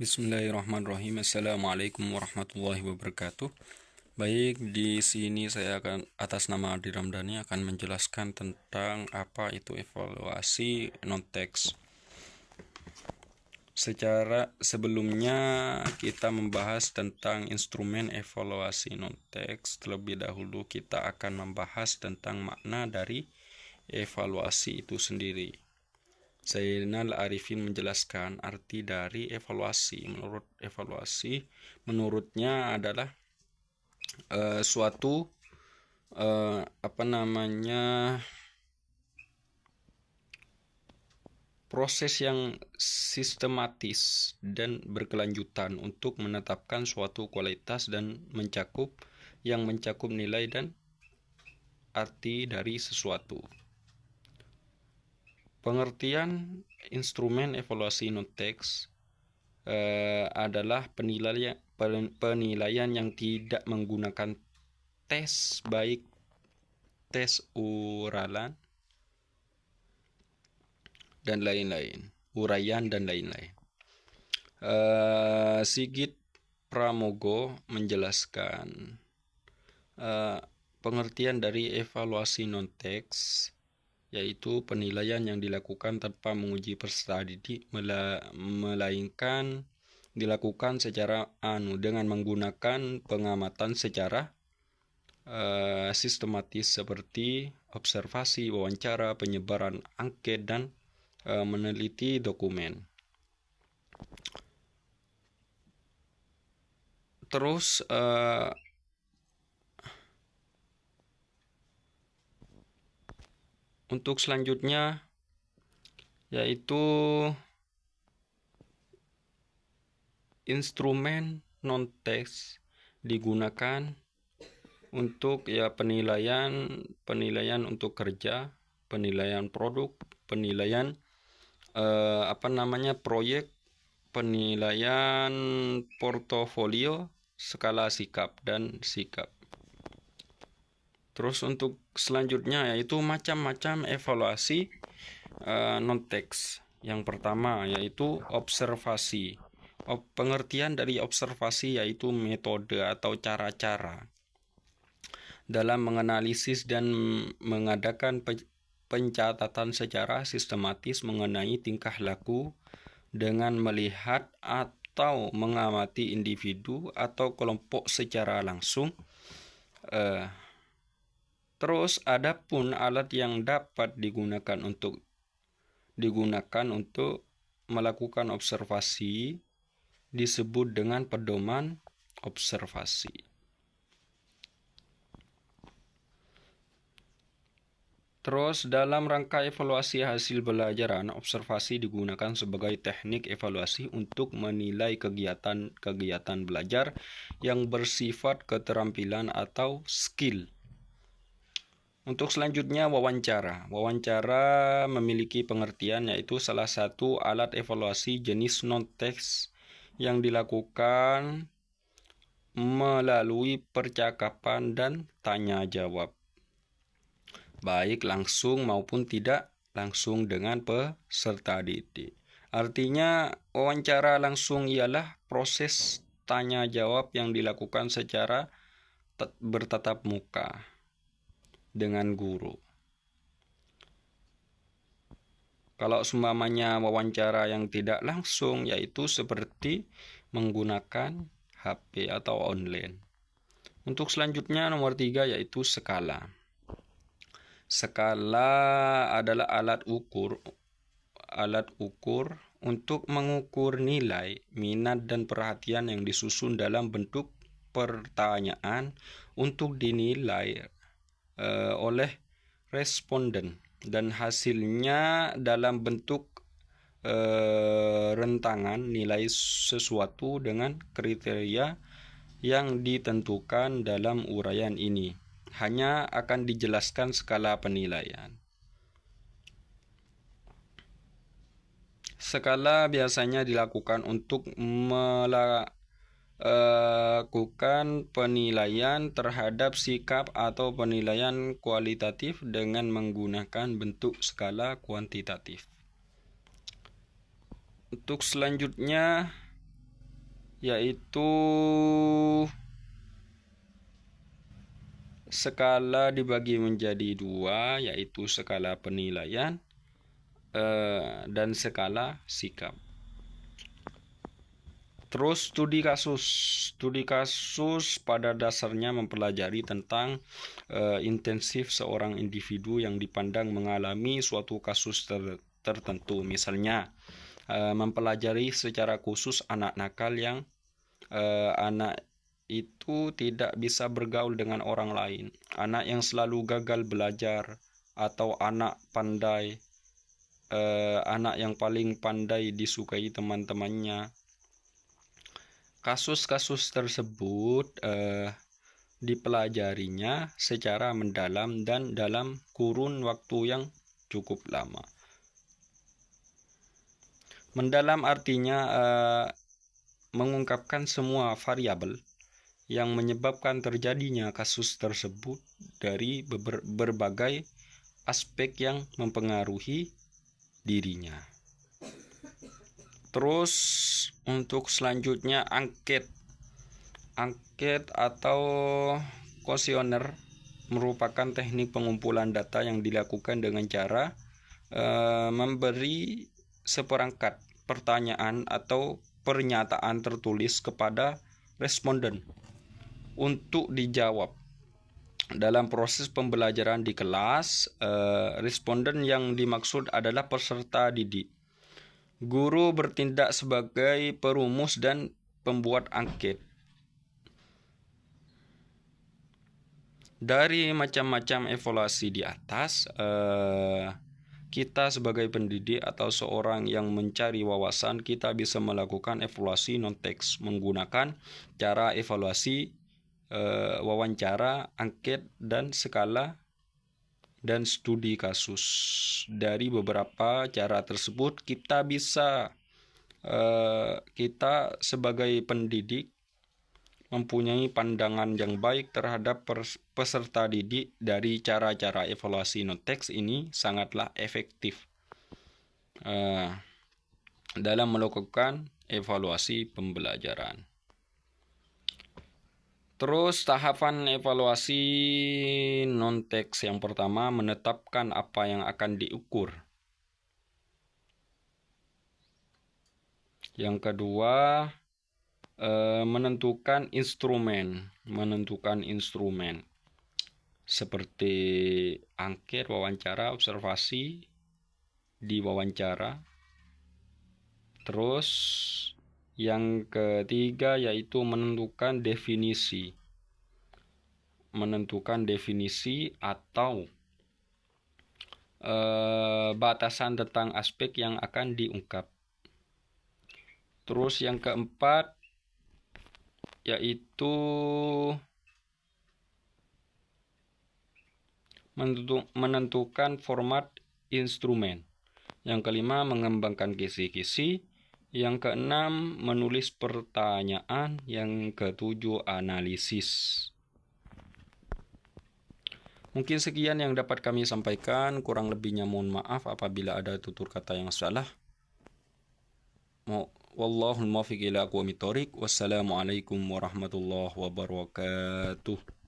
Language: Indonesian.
Bismillahirrahmanirrahim. Assalamualaikum warahmatullahi wabarakatuh. Baik, di sini saya akan atas nama Adi Ramdhani akan menjelaskan tentang apa itu evaluasi non-teks. Secara sebelumnya kita membahas tentang instrumen evaluasi non-teks. Terlebih dahulu kita akan membahas tentang makna dari evaluasi itu sendiri. Zainal Arifin menjelaskan arti dari evaluasi. Menurutnya adalah suatu proses yang sistematis dan berkelanjutan untuk menetapkan suatu kualitas dan mencakup nilai dan arti dari sesuatu. Pengertian instrumen evaluasi non-teks adalah penilaian yang tidak menggunakan tes, baik tes uraian dan lain-lain. Sigit Pramogo menjelaskan pengertian dari evaluasi non-teks yaitu penilaian yang dilakukan tanpa menguji peserta didik, melainkan dilakukan secara dengan menggunakan pengamatan secara sistematis seperti observasi, wawancara, penyebaran angket, dan meneliti dokumen. Terus untuk selanjutnya yaitu instrumen non-teks digunakan untuk penilaian untuk kerja, penilaian produk, penilaian proyek, penilaian portofolio, skala sikap dan sikap. Terus untuk selanjutnya yaitu macam-macam evaluasi non-teks. Yang pertama yaitu observasi. Pengertian dari observasi yaitu metode atau cara-cara dalam menganalisis dan mengadakan pencatatan secara sistematis mengenai tingkah laku dengan melihat atau mengamati individu atau kelompok secara langsung. Terus ada pun alat yang dapat digunakan untuk melakukan observasi disebut dengan pedoman observasi. Terus dalam rangka evaluasi hasil pelajaran, observasi digunakan sebagai teknik evaluasi untuk menilai kegiatan belajar yang bersifat keterampilan atau skill. Untuk selanjutnya wawancara. Wawancara memiliki pengertian yaitu salah satu alat evaluasi jenis non-teks yang dilakukan melalui percakapan dan tanya jawab, baik langsung maupun tidak langsung dengan peserta didik. Artinya wawancara langsung ialah proses tanya jawab yang dilakukan secara bertatap muka dengan guru. Kalau seumpamanya wawancara yang tidak langsung yaitu seperti menggunakan HP atau online. Untuk selanjutnya nomor 3 yaitu skala. Skala adalah alat ukur untuk mengukur nilai, minat dan perhatian yang disusun dalam bentuk pertanyaan untuk dinilai oleh responden dan hasilnya dalam bentuk rentangan nilai sesuatu dengan kriteria yang ditentukan dalam uraian ini. Hanya akan dijelaskan skala penilaian. Skala biasanya dilakukan untuk melakukan penilaian terhadap sikap atau penilaian kualitatif dengan menggunakan bentuk skala kuantitatif. Untuk selanjutnya yaitu skala dibagi menjadi dua, yaitu skala penilaian dan skala sikap. Terus studi kasus pada dasarnya mempelajari tentang intensif seorang individu yang dipandang mengalami suatu kasus tertentu. Misalnya mempelajari secara khusus anak nakal yang anak itu tidak bisa bergaul dengan orang lain, anak yang selalu gagal belajar, atau anak pandai, anak yang paling pandai disukai teman-temannya. Kasus-kasus tersebut dipelajarinya secara mendalam dan dalam kurun waktu yang cukup lama. Mendalam artinya mengungkapkan semua variabel yang menyebabkan terjadinya kasus tersebut dari berbagai aspek yang mempengaruhi dirinya. Terus untuk selanjutnya angket atau kuesioner merupakan teknik pengumpulan data yang dilakukan dengan cara memberi seperangkat pertanyaan atau pernyataan tertulis kepada responden untuk dijawab. Dalam proses pembelajaran di kelas, responden yang dimaksud adalah peserta didik. Guru bertindak sebagai perumus dan pembuat angket. Dari macam-macam evaluasi di atas, kita sebagai pendidik atau seorang yang mencari wawasan, kita bisa melakukan evaluasi non-teks menggunakan cara evaluasi wawancara, angket, dan skala dan studi kasus. Dari beberapa cara tersebut kita sebagai pendidik mempunyai pandangan yang baik terhadap peserta didik. Dari cara-cara evaluasi non-teks ini sangatlah efektif dalam melakukan evaluasi pembelajaran. Terus tahapan evaluasi non-teks yang pertama, menetapkan apa yang akan diukur. Yang kedua, menentukan instrumen seperti angket, wawancara, observasi di wawancara. Terus yang ketiga yaitu menentukan definisi atau batasan tentang aspek yang akan diungkap. Terus yang keempat yaitu menentukan format instrumen. Yang kelima, mengembangkan kisi-kisi. Yang keenam, menulis pertanyaan. Yang ketujuh, analisis. Mungkin sekian yang dapat kami sampaikan. Kurang lebihnya mohon maaf apabila ada tutur kata yang salah. Wallahul muwaffiq ila aqwamit thoriq. Wassalamualaikum warahmatullahi wabarakatuh.